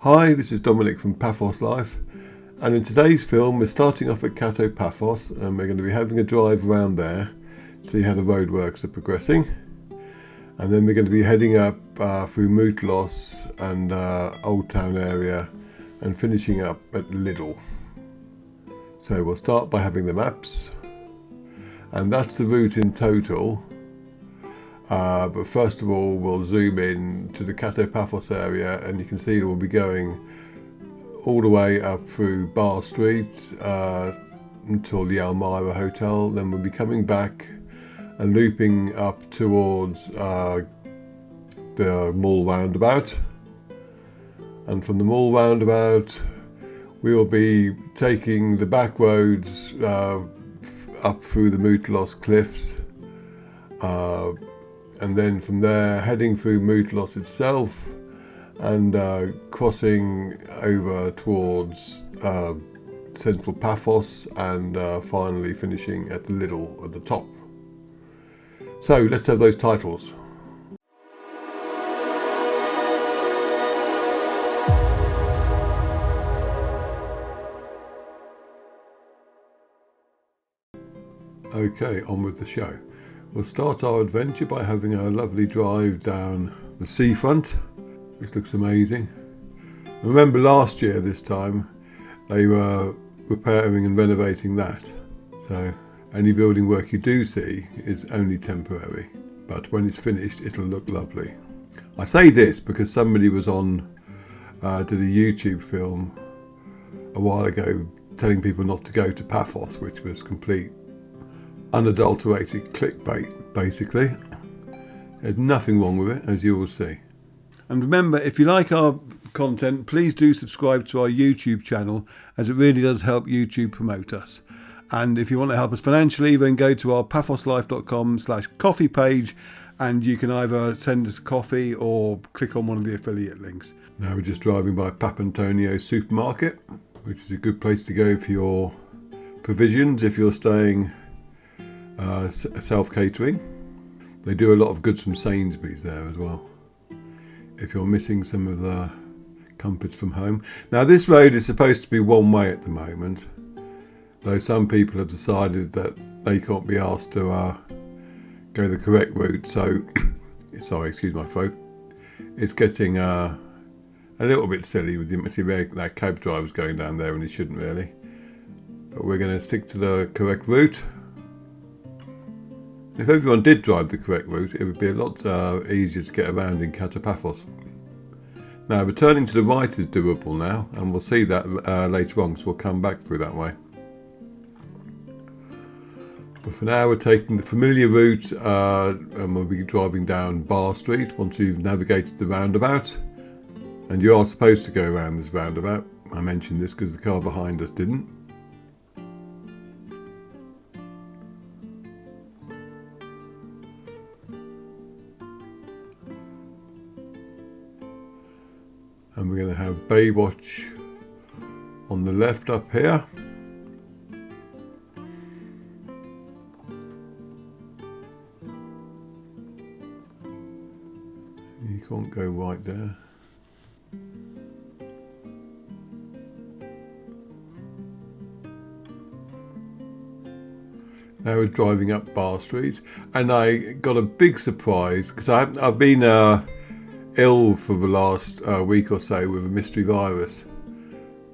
Hi, this is Dominic from Paphos Life, and in today's film we're starting off at Kato Paphos and we're going to be having a drive around there, see how the roadworks are progressing, and then we're going to be heading up through Moutallos and Old Town area and finishing up at Lidl. So we'll start by having the maps, and that's the route in total. But first of all, we'll zoom in to the Kato Paphos area, and you can see that we'll be going all the way up through Bar Street until the Elmira Hotel. Then we'll be coming back and looping up towards the Mall roundabout, and from the Mall roundabout we will be taking the back roads up through the Moutallos Cliffs, and then from there heading through Moutallos itself and crossing over towards central Paphos and finally finishing at the Lidl at the top. So let's have those titles. Okay, on with the show. We'll start our adventure by having a lovely drive down the seafront, which looks amazing. Remember last year this time they were repairing and renovating that, so any building work you do see is only temporary, but when it's finished it'll look lovely. I say this because somebody was on did a YouTube film a while ago telling people not to go to Paphos, which was complete unadulterated clickbait, basically. There's nothing wrong with it, as you will see. And remember, if you like our content, please do subscribe to our YouTube channel, as it really does help YouTube promote us. And if you want to help us financially, then go to our paphoslife.com/coffee page, and you can either send us a coffee or click on one of the affiliate links. Now we're just driving by Papantonio supermarket, which is a good place to go for your provisions if you're staying self-catering. They do a lot of goods from Sainsbury's there as well, if you're missing some of the comforts from home. Now this road is supposed to be one way at the moment, though some people have decided that they can't be asked to go the correct route, so sorry, excuse my throat. It's getting a little bit silly with that cab driver's going down there and he shouldn't really, but we're going to stick to the correct route. If everyone did drive the correct route, it would be a lot easier to get around in Kato Paphos. Now returning to the right is doable now, and we'll see that later on, so we'll come back through that way. But for now we're taking the familiar route, and we'll be driving down Bar Street once we've navigated the roundabout. And you are supposed to go around this roundabout. I mentioned this because the car behind us didn't. And we're going to have Baywatch on the left up here. You can't go right there. Now we're driving up Bar Street, and I got a big surprise because I've been ill for the last week or so with a mystery virus.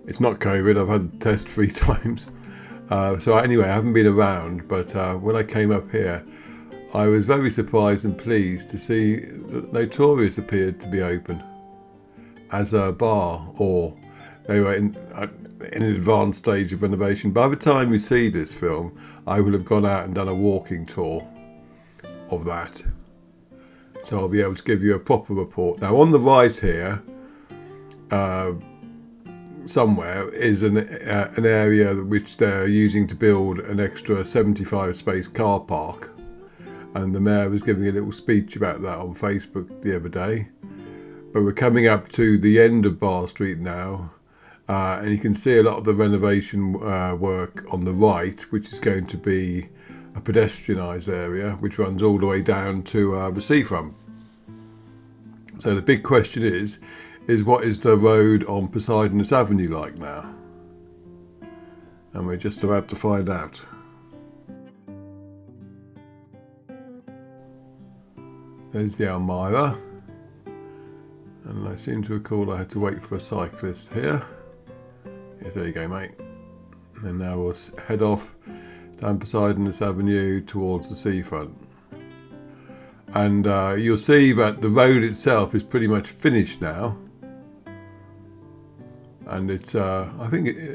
It's not COVID, I've had a test 3 times. So anyway, I haven't been around, but when I came up here, I was very surprised and pleased to see that Notorious appeared to be open as a bar, or they were in an advanced stage of renovation. By the time you see this film, I will have gone out and done a walking tour of that. So I'll be able to give you a proper report. Now on the right here, somewhere, is an area which they're using to build an extra 75 space car park. And the mayor was giving a little speech about that on Facebook the other day. But we're coming up to the end of Bar Street now. And you can see a lot of the renovation work on the right, which is going to be a pedestrianised area which runs all the way down to the seafront. So the big question is is what is the road on Poseidonos Avenue like now? And we're just about to find out. There's the Elmira. And I seem to recall I had to wait for a cyclist here. Yeah, there you go, mate. And now we'll head off down Poseidonos Avenue towards the seafront. And you'll see that the road itself is pretty much finished now. And it's, I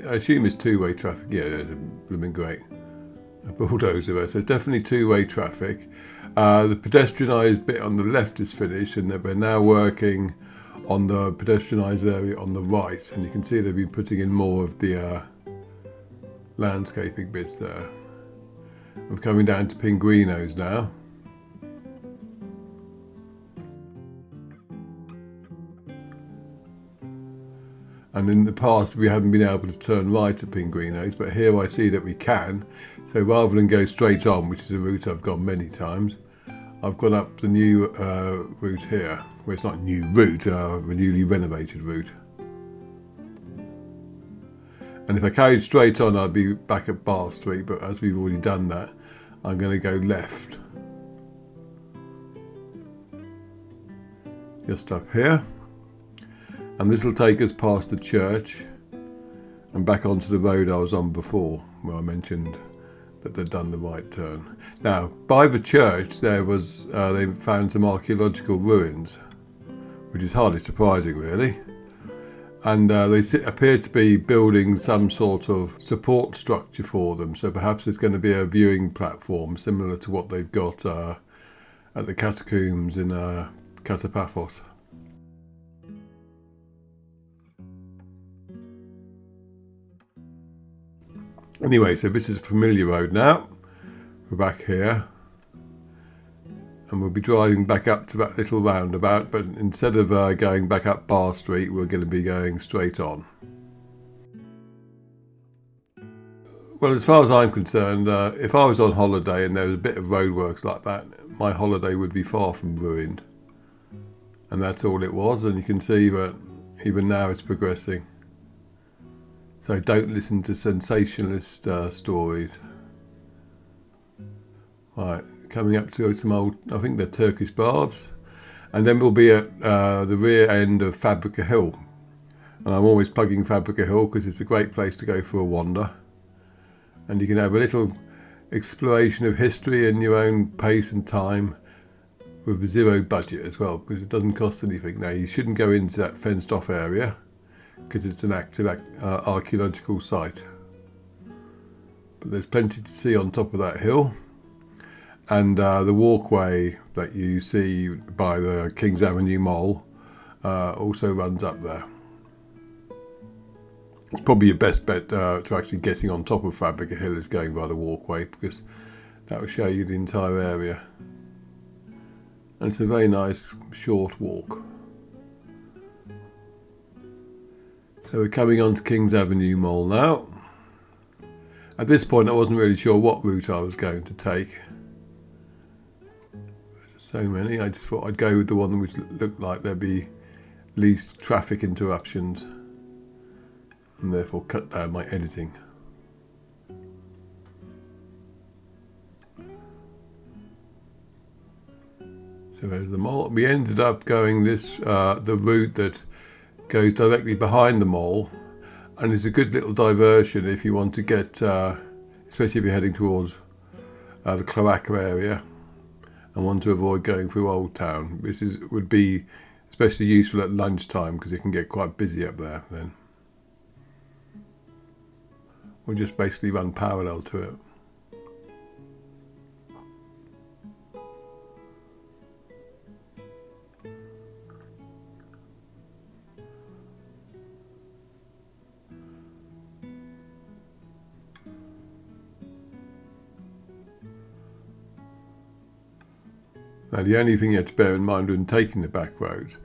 assume it's two-way traffic. Yeah, it's blooming great. A bulldozer there, so it's definitely two-way traffic. The pedestrianised bit on the left is finished, and we're now working on the pedestrianised area on the right. And you can see they've been putting in more of the landscaping bits there. We're coming down to Pinguinos now. And in the past we haven't been able to turn right at Pinguinos, but here I see that we can. So rather than go straight on, which is a route I've gone many times, I've gone up the new route here. Well, it's not a new route, a newly renovated route. And if I carried straight on, I'd be back at Bar Street, but as we've already done that, I'm going to go left. Just up here. And this will take us past the church and back onto the road I was on before, where I mentioned that they'd done the right turn. Now, by the church, there was they found some archaeological ruins, which is hardly surprising, really. And they appear to be building some sort of support structure for them. So perhaps there's going to be a viewing platform similar to what they've got at the catacombs in Kato Paphos. Anyway, so this is a familiar road now. We're back here. And we'll be driving back up to that little roundabout, but instead of going back up Bar Street, we're going to be going straight on. Well, as far as I'm concerned, if I was on holiday and there was a bit of roadworks like that, my holiday would be far from ruined. And that's all it was, and you can see that even now it's progressing. So don't listen to sensationalist stories. Right, coming up to some old, I think they're Turkish baths. And then we'll be at the rear end of Fabrica Hill. And I'm always plugging Fabrica Hill because it's a great place to go for a wander. And you can have a little exploration of history in your own pace and time with a zero budget as well, because it doesn't cost anything. Now, you shouldn't go into that fenced off area because it's an active archaeological site. But there's plenty to see on top of that hill. And the walkway that you see by the King's Avenue Mall also runs up there. It's probably your best bet to actually getting on top of Fabrica Hill is going by the walkway, because that will show you the entire area. And it's a very nice short walk. So we're coming on to King's Avenue Mall now. At this point I wasn't really sure what route I was going to take. There's so many, I just thought I'd go with the one which looked like there'd be least traffic interruptions, and therefore cut down my editing. So there's the mall. We ended up going this the route that goes directly behind the mall, and it's a good little diversion if you want to get, especially if you're heading towards the Cloaca area and want to avoid going through Old Town. This would be especially useful at lunchtime because it can get quite busy up there then. We'll just basically run parallel to it. Now, the only thing you have to bear in mind when taking the back road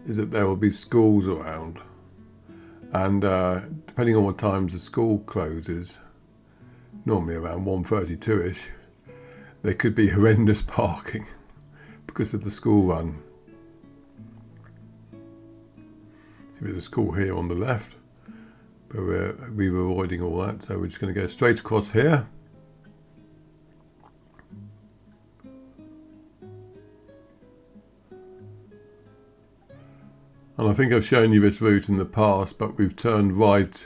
is that there will be schools around, and depending on what times the school closes, normally around 1:32ish, there could be horrendous parking because of the school run. There's a school here on the left, but we were avoiding all that, so we're just going to go straight across here. And I think I've shown you this route in the past, but we've turned right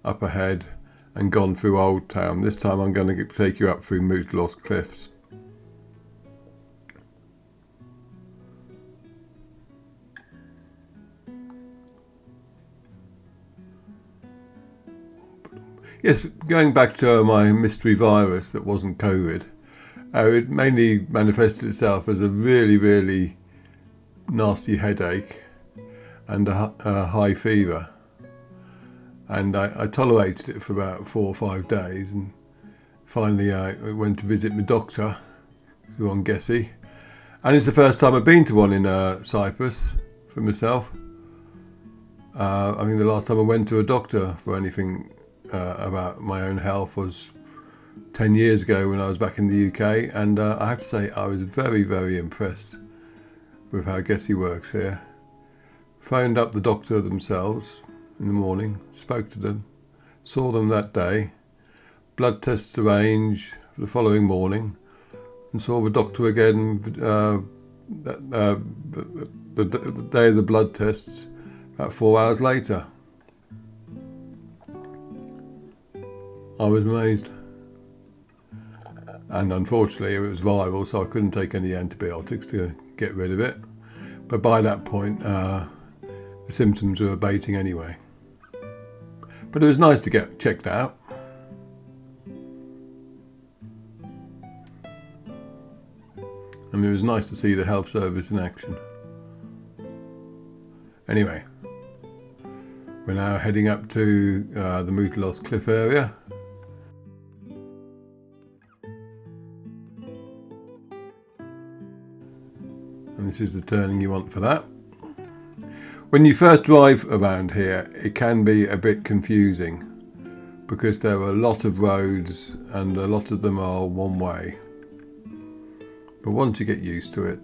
up ahead and gone through Old Town. This time I'm going to take you up through Moutallos Cliffs. Yes, going back to my mystery virus that wasn't COVID, it mainly manifested itself as a really, really nasty headache and a high fever, and I tolerated it for about 4 or 5 days, and finally I went to visit my doctor, who on Gessie, and it's the first time I've been to one in Cyprus for myself. I mean, the last time I went to a doctor for anything about my own health was 10 years ago when I was back in the UK, and I have to say I was very, very impressed with how Gessie works here. Phoned up the doctor themselves in the morning, spoke to them, saw them that day, blood tests arranged for the following morning, and saw the doctor again the day of the blood tests, about 4 hours later. I was amazed. And unfortunately it was viral, so I couldn't take any antibiotics to get rid of it. But by that point, the symptoms were abating anyway. But it was nice to get checked out. And it was nice to see the health service in action. Anyway, we're now heading up to the Moutallos Cliff area. And this is the turning you want for that. When you first drive around here, it can be a bit confusing because there are a lot of roads and a lot of them are one way. But once you get used to it,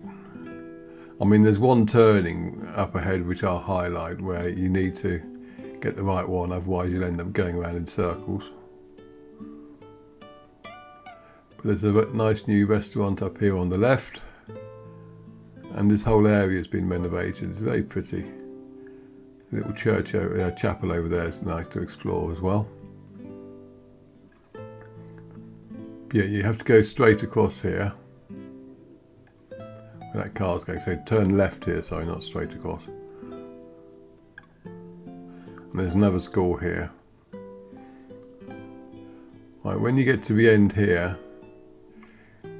I mean, there's one turning up ahead which I'll highlight where you need to get the right one, otherwise you'll end up going around in circles. But there's a nice new restaurant up here on the left, and this whole area has been renovated. It's very pretty. The little church, chapel over there is nice to explore as well. But yeah, you have to go straight across here. Where that car's going, so turn left here, sorry, not straight across. And there's another school here. Right, when you get to the end here,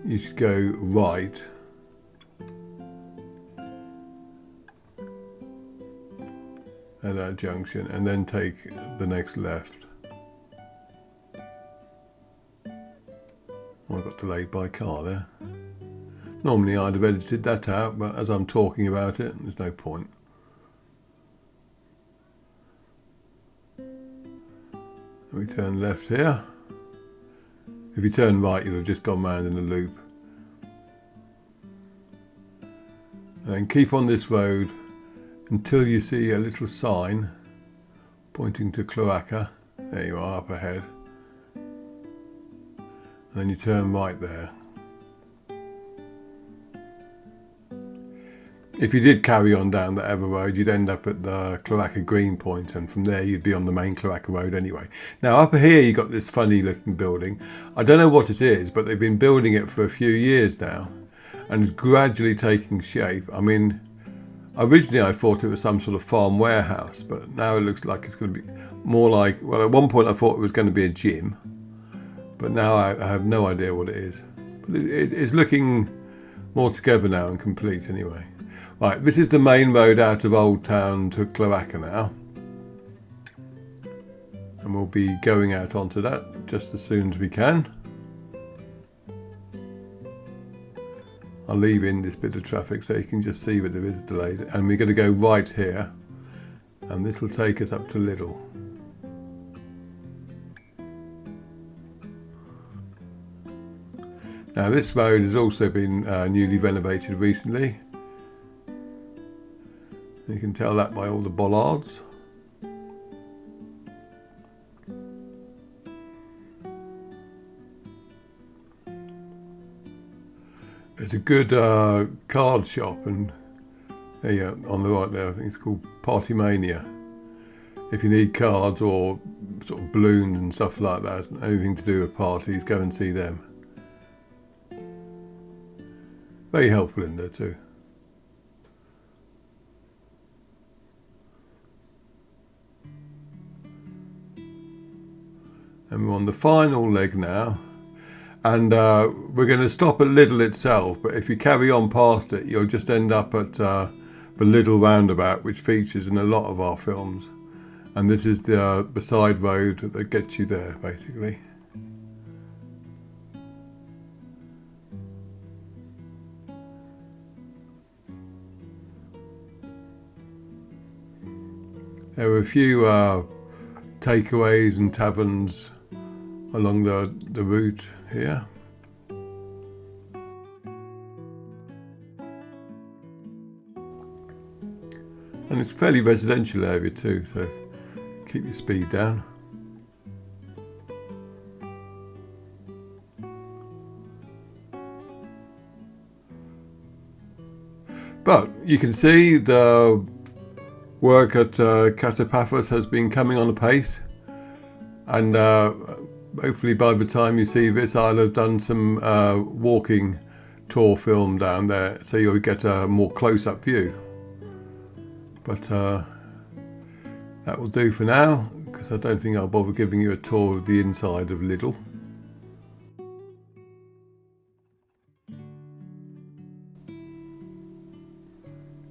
you should go right. At that junction, and then take the next left. Oh, I got delayed by a car there. Normally I'd have edited that out, but as I'm talking about it, there's no point. We turn left here. If you turn right, you'll have just gone round in a loop. And then keep on this road until you see a little sign pointing to Cloaca. There you are, up ahead. And then you turn right there. If you did carry on down the Ever Road, you'd end up at the Cloaca Green Point, and from there you'd be on the main Cloaca Road anyway. Now up here you've got this funny looking building. I don't know what it is, but they've been building it for a few years now, and it's gradually taking shape. I mean, originally I thought it was some sort of farm warehouse, but now it looks like it's going to be more like, well, at one point I thought it was going to be a gym, but now I have no idea what it is. But it's looking more together now and complete anyway. Right, this is the main road out of Old Town to Cloaca now. And we'll be going out onto that just as soon as we can. I'll leave in this bit of traffic so you can just see that there is a delay. And we're going to go right here, and this will take us up to Lidl. Now this road has also been newly renovated recently. You can tell that by all the bollards. There's a good card shop, and there you go, on the right there, I think it's called Party Mania. If you need cards or sort of balloons and stuff like that, anything to do with parties, go and see them. Very helpful in there too. And we're on the final leg now. And we're going to stop at Lidl itself, but if you carry on past it, you'll just end up at the Lidl roundabout, which features in a lot of our films. And this is the side road that gets you there, basically. There were a few takeaways and taverns along the route here. And it's a fairly residential area too, so keep your speed down. But you can see the work at Kato Paphos has been coming on apace, and hopefully by the time you see this, I'll have done some walking tour film down there, so you'll get a more close-up view. But that will do for now, because I don't think I'll bother giving you a tour of the inside of Lidl.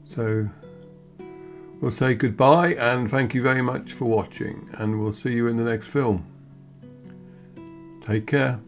So we'll say goodbye and thank you very much for watching, and we'll see you in the next film. Take care.